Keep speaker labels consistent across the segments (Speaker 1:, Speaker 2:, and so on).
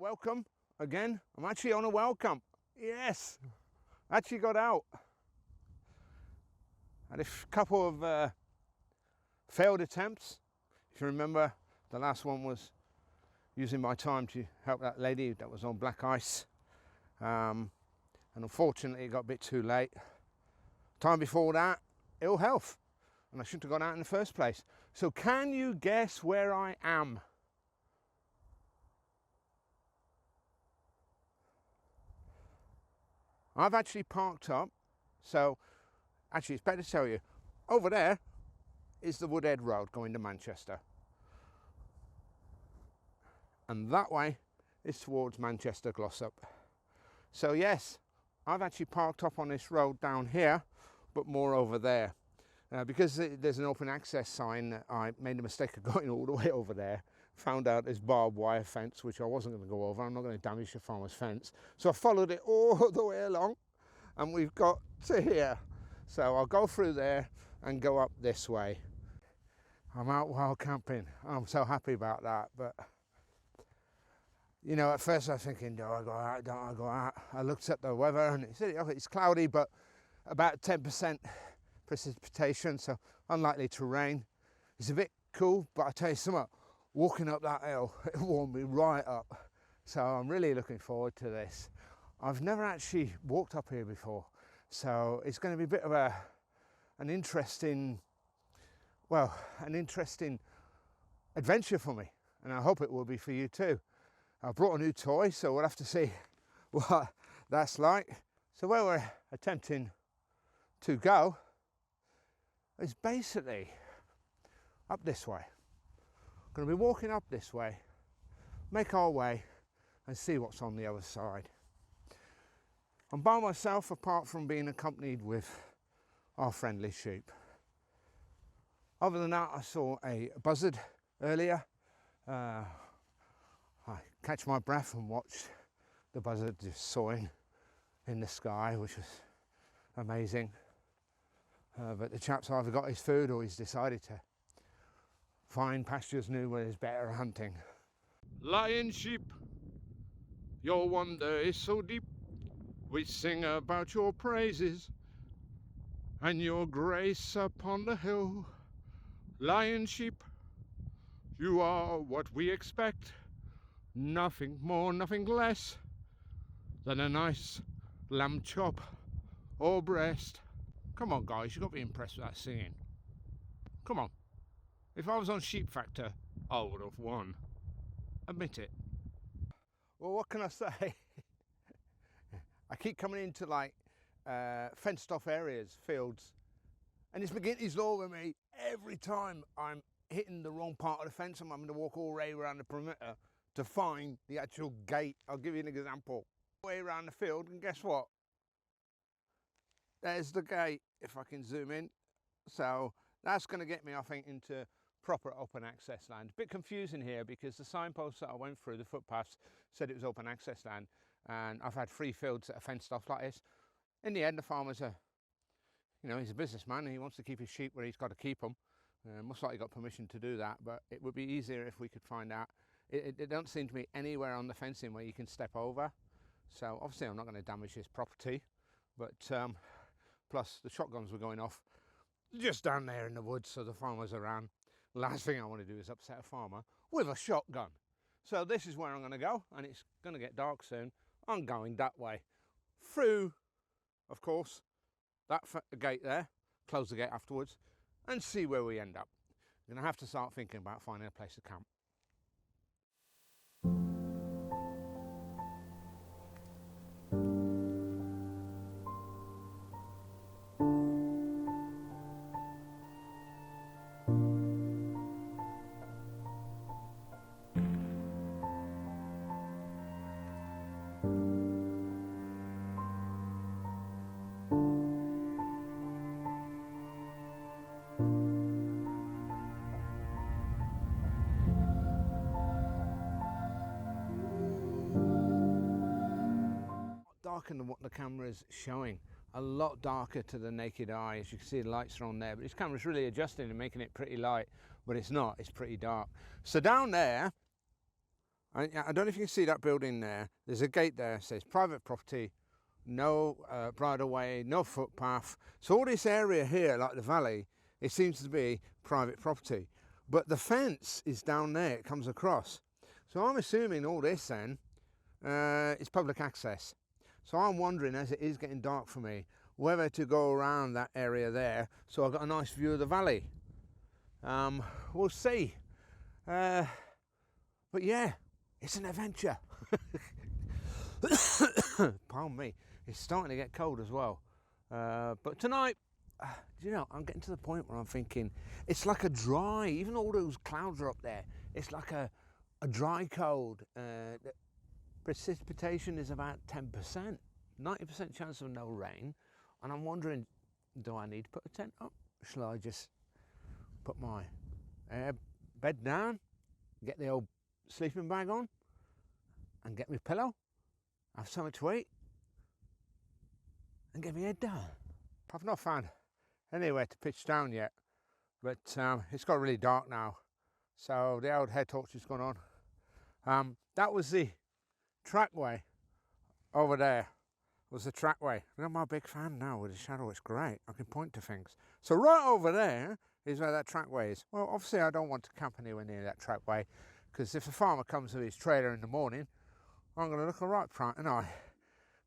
Speaker 1: welcome again. I'm actually on a welcome. Yes, actually got out. Had a couple of failed attempts. If you remember, the last one was using my time to help that lady that was on black ice. And unfortunately it got a bit too late. Time before that, ill health. And I shouldn't have gone out in the first place. So can you guess where I am? I've actually parked up. So actually it's better to tell you, over there is the Woodhead Road going to Manchester. And that way is towards Manchester Glossop. So yes, I've actually parked up on this road down here, but more over there. Because there's an open access sign, I made the mistake of going all the way over there. Found out there's barbed wire fence, which I wasn't going to go over. I'm not going to damage the farmer's fence. So I followed it all the way along, and we've got to here. So I'll go through there and go up this way. I'm out wild camping. I'm so happy about that. But, you know, at first I was thinking, do I go out, don't I go out? I looked at the weather and it said, oh, it's cloudy, but about 10% precipitation, so unlikely to rain. It's a bit cool, but I tell you something, walking up that hill, it warmed me right up. So I'm really looking forward to this. I've never actually walked up here before, so it's going to be a bit of an interesting adventure for me, and I hope it will be for you too. I brought a new toy, so we'll have to see what that's like. So where we're attempting to go is basically up this way. We're going to be walking up this way, make our way and see what's on the other side. I'm by myself, apart from being accompanied with our friendly sheep. Other than that, I saw a buzzard earlier. I catch my breath and watched the buzzard just soaring in the sky, which was amazing. But the chap's either got his food or he's decided to find pastures new where there's better hunting. Lion sheep, your wonder is so deep. We sing about your praises and your grace upon the hill. Lion sheep, you are what we expect. Nothing more, nothing less than a nice lamb chop or breast. Come on guys, you've got to be impressed with that singing. Come on. If I was on Sheep Factor, I would have won. Admit it. Well, what can I say? I keep coming into like fenced off areas, fields, and it's McGinty's law with me. Every time I'm hitting the wrong part of the fence, I'm having to walk all the way around the perimeter to find the actual gate. I'll give you an example. Way around the field, and guess what? There's the gate, if I can zoom in. So that's going to get me, I think, into proper open access land. A bit confusing here because the signposts that I went through, the footpaths, said it was open access land, and I've had 3 fields that are fenced off like this. In the end, the farmer's he's a businessman and he wants to keep his sheep where he's got to keep them. Most likely got permission to do that, but it would be easier if we could find out. It don't seem to be anywhere on the fencing where you can step over. So obviously I'm not going to damage his property, but plus the shotguns were going off just down there in the woods, so the farmer's around. Last thing I want to do is upset a farmer with a shotgun. So this is where I'm going to go, and it's going to get dark soon. I'm going that way through, of course, that gate there, close the gate afterwards, and see where we end up. I'm going to have to start thinking about finding a place to camp. Darker than what the camera's showing, a lot darker to the naked eye. As you can see, the lights are on there, but this camera's really adjusting and making it pretty light, but it's not, it's pretty dark. So down there, I don't know if you can see that building there. There's a gate there, it says private property, no bridle way, no footpath. So all this area here, like the valley, it seems to be private property. But the fence is down there, it comes across. So I'm assuming all this then is public access. So I'm wondering, as it is getting dark for me, whether to go around that area there so I've got a nice view of the valley. We'll see. But yeah, it's an adventure. Pardon me, it's starting to get cold as well. But tonight, you know, I'm getting to the point where I'm thinking it's like a dry, even though all those clouds are up there, it's like a dry cold. Precipitation is about 10%, 90% chance of no rain. And I'm wondering, do I need to put a tent up? Shall I just put my bed down, get the old sleeping bag on, and get my pillow, have something to eat, and get my head down? I've not found anywhere to pitch down yet, but it's got really dark now, so the old head torch has gone on. That was the trackway over there. Was the trackway. I'm a big fan now with the shadow, it's great. I can point to things. So right over there is where that trackway is. Well, obviously I don't want to camp anywhere near that trackway, because if the farmer comes with his trailer in the morning, I'm going to look all right, aren't I?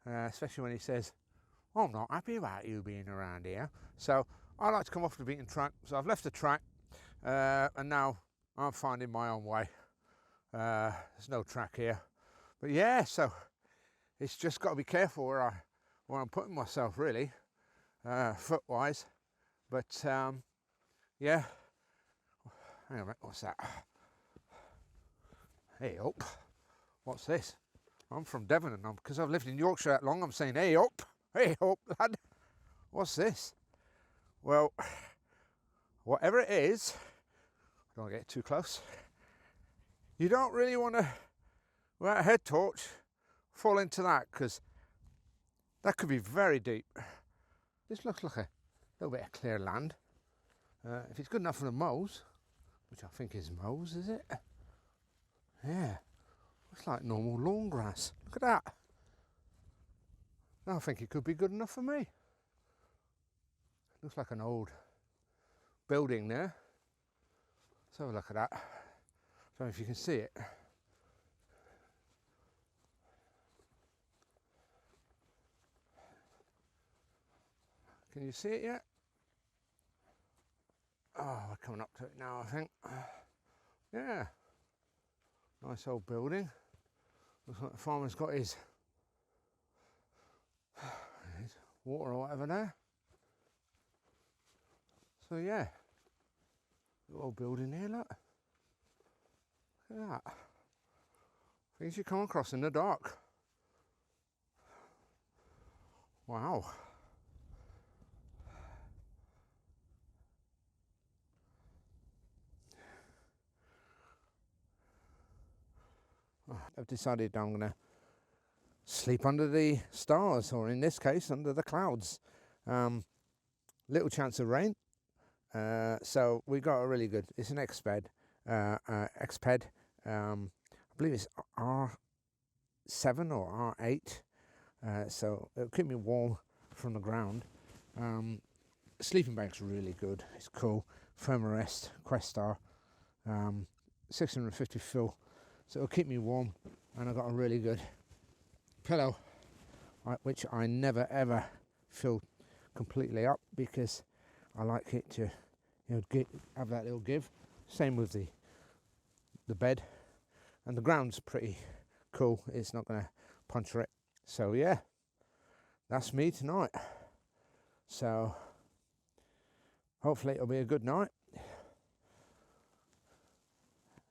Speaker 1: Especially when he says, oh, I'm not happy about you being around here. So I like to come off the beaten track. So I've left the track and now I'm finding my own way. There's no track here. But yeah, so it's just got to be careful where I'm putting myself, really, foot-wise. But yeah, hang on a minute, what's that? Hey up, what's this? I'm from Devon, and because I've lived in Yorkshire that long, I'm saying hey up, lad. What's this? Well, whatever it is, don't get too close. You don't really want to, without a head torch, fall into that, because that could be very deep. This looks like a little bit of clear land. If it's good enough for the mows, which I think is mows, is it? Yeah, looks like normal lawn grass. Look at that. I think it could be good enough for me. Looks like an old building there. Let's have a look at that. I don't know if you can see it. Can you see it yet? Oh, we're coming up to it now, I think. Yeah. Nice old building. Looks like the farmer's got his water or whatever there. So yeah, little old building here, look. Look at that. Things you come across in the dark. Wow. I've decided I'm going to sleep under the stars, or in this case, under the clouds. Little chance of rain. So we got a really good, it's an Exped. I believe it's R7 or R8. So it'll keep me warm from the ground. Sleeping bag's really good. It's cool. Firmarest Questar. 650 fill. So it'll keep me warm, and I've got a really good pillow, which I never ever fill completely up, because I like it to, you know, have that little give. Same with the bed, and the ground's pretty cool. It's not going to puncture it. So yeah, that's me tonight. So hopefully it'll be a good night,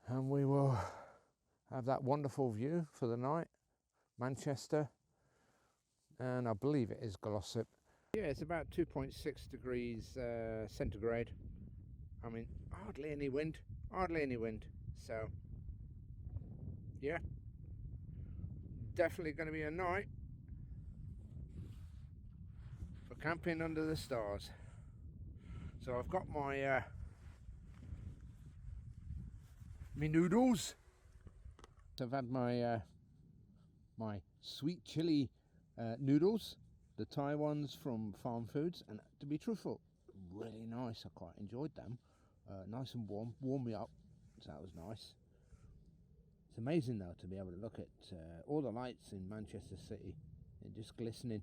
Speaker 1: and we will have that wonderful view for the night. Manchester, and I believe it is Glossop. Yeah, it's about 2.6 degrees centigrade. I mean, hardly any wind. So yeah, definitely going to be a night for camping under the stars. So I've got my me noodles. I've had my my sweet chili noodles, the Thai ones from Farm Foods, and to be truthful, really nice. I quite enjoyed them. Nice and warmed me up, so that was nice. It's amazing though to be able to look at all the lights in Manchester City, and just glistening.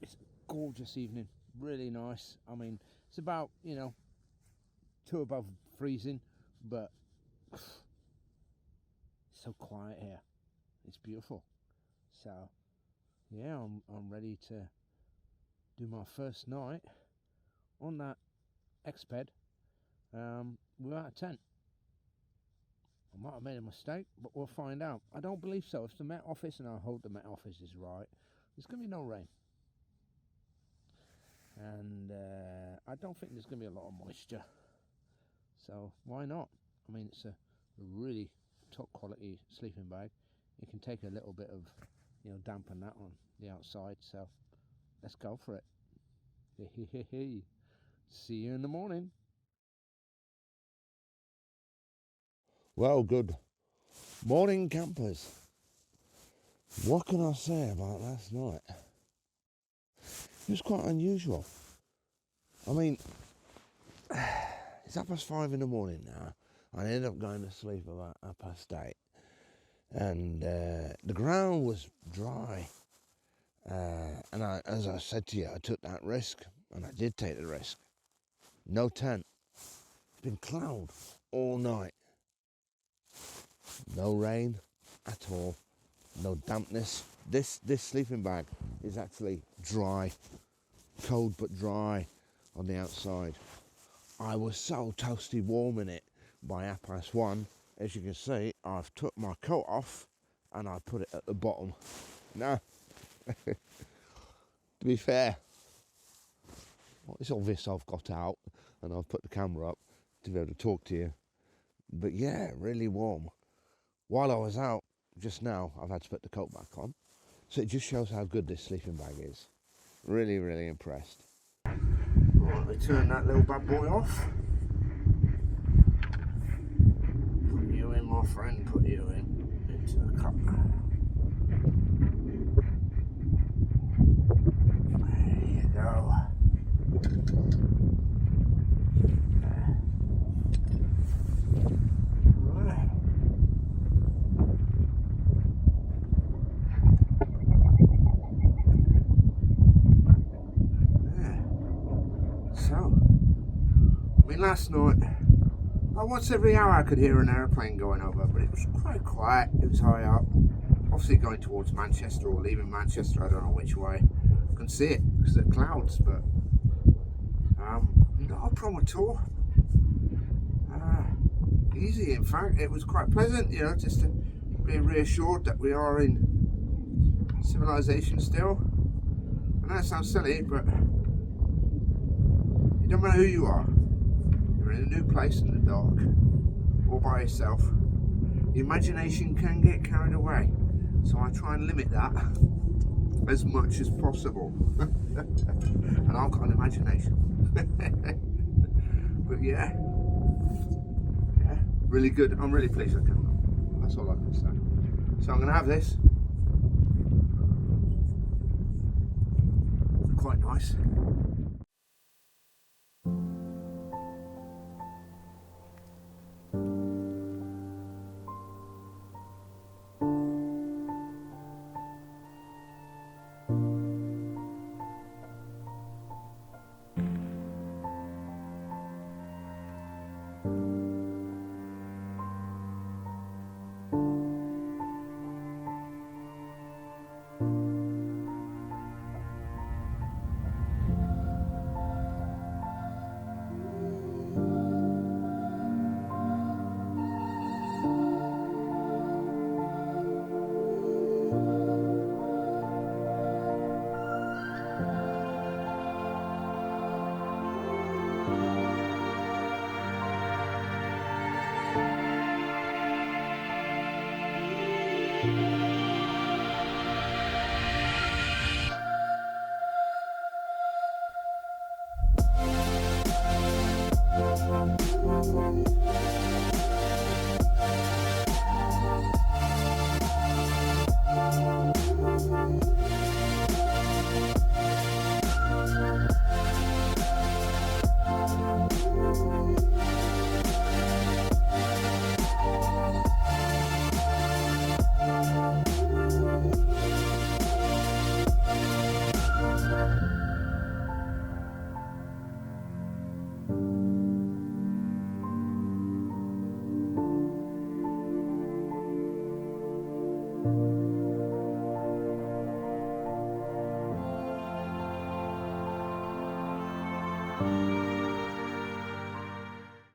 Speaker 1: It's a gorgeous evening, really nice. I mean, it's about 2 above freezing, but it's so quiet here. It's beautiful. So yeah, I'm ready to do my first night on that airbed without a tent. I might have made a mistake, but we'll find out. I don't believe so. If the Met Office, and I hope the Met Office is right, there's going to be no rain. And I don't think there's going to be a lot of moisture. So why not? I mean, it's a really top quality sleeping bag. You can take a little bit of, dampen that on the outside. So let's go for it. See you in the morning. Well, good morning, campers. What can I say about last night? It was quite unusual. I mean, it's 5:30 in the morning now. I ended up going to sleep about 8:30. And the ground was dry. And as I said to you, I took that risk. And I did take the risk. No tent. It's been cloud all night. No rain at all. No dampness. This sleeping bag is actually dry. Cold but dry on the outside. I was so toasty warm in it by 1:30. As you can see, I've took my coat off and I put it at the bottom. Now, to be fair, it's obvious I've got out and I've put the camera up to be able to talk to you. But yeah, really warm. While I was out just now, I've had to put the coat back on. So it just shows how good this sleeping bag is. Really, really impressed. Right, we turn that little bad boy off. Put you in, my friend, put you into the cup. There you go. Right. So, I mean, last night, once every hour I could hear an aeroplane going over, but it was quite quiet. It was high up, obviously going towards Manchester or leaving Manchester. I don't know which way. I can see it because of the clouds, but not a problem at all. Easy, in fact. It was quite pleasant, just to be reassured that we are in civilization still. I know it sounds silly, but it don't matter who you are. You're in a new place in the dark, all by yourself. The imagination can get carried away, so I try and limit that as much as possible. And I've got an imagination. But yeah, really good. I'm really pleased with it. That's all I can say. So I'm going to have this. Quite nice.